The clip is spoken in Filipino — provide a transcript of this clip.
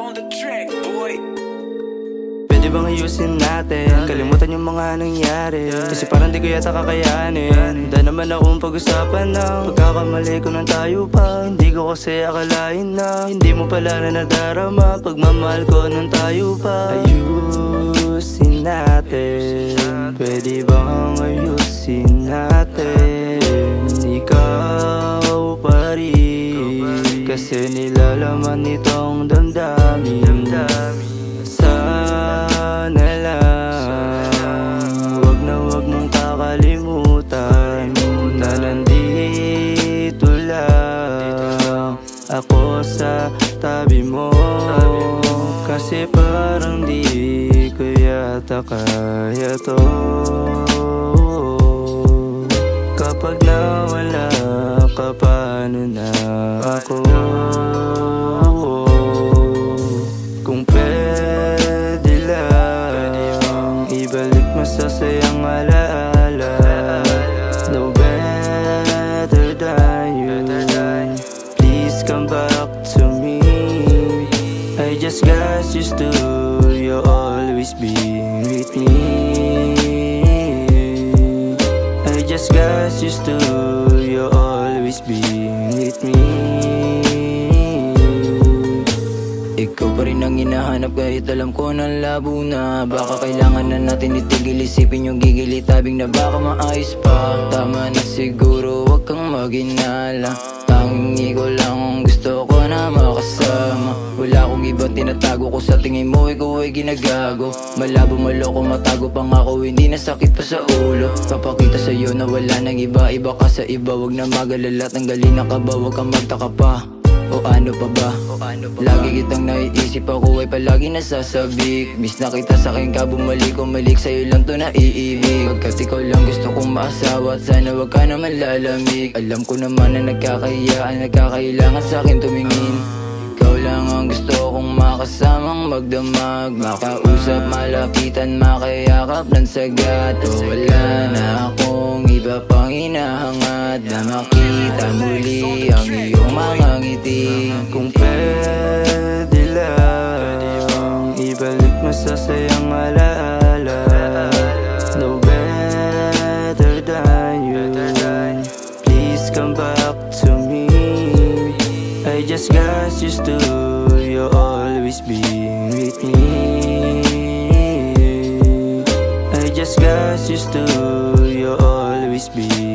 on the track, boy. Pwede bang ayusin natin? Kalimutan yung mga nangyari, kasi parang di ko yata kakayanin. Handa naman akong pag-usapan ng pagkakamali ko nang tayo pa. Hindi ko kasi akalain na hindi mo pala na nadarama pagmamahal ko nung tayo pa. Ayusin natin, pwede bang ayusin natin? Ikaw pa rin, kasi nilalaman nitong damdamin. Sana lang, wag na wag mong kakalimutan na nandito lang ako sa tabi mo. Kasi parang di ko yata kaya to kapag nawala ka, paano na ako? Kung pwede lang, ibalik masasayang alaala. No better than you, please come back to me. I just got used to you always being with me. I just got used to you always being with me. Ikaw pa rin ang hinahanap kahit alam ko ng labo na. Baka kailangan na natin itigil, isipin yung gigili tabing na baka maayos pa. Tama na siguro, wag kang maghinala. Tanging ikaw lang ang gusto ko na makasama. Wala akong ibang tinatago ko, sa tingin mo ikaw ay ginagago. Malabo, maloko, matago pang ako, hindi nasakit pa sa ulo. Papakita sa'yo na wala nang iba, iba ka sa iba. Wag na magalala, tanggalin na ka ba, wag kang magtaka pa. O ano pa ba? Lagi kitang naiisip, ako ay palagi nasasabik. Miss na kita sa'kin ka, bumalik, umalik, sa'yo lang to naiibig. Pagkat ikaw lang gusto kong maasawa, at sana wag ka naman lalamig. Alam ko naman na nagkakahiyaan, nagkakailangan sa'kin tumingin. Ikaw lang ang gusto kong makasamang magdamag, makausap, malapitan, makayakap ng sagat. O wala na akong iba pang hinahangad, na makita muli ang iyong mga ngiti. Kung pwede lang, ibalik masasayang alaala. No better than you, please come back to me. I just got used to you always being with me. I just got used to you always being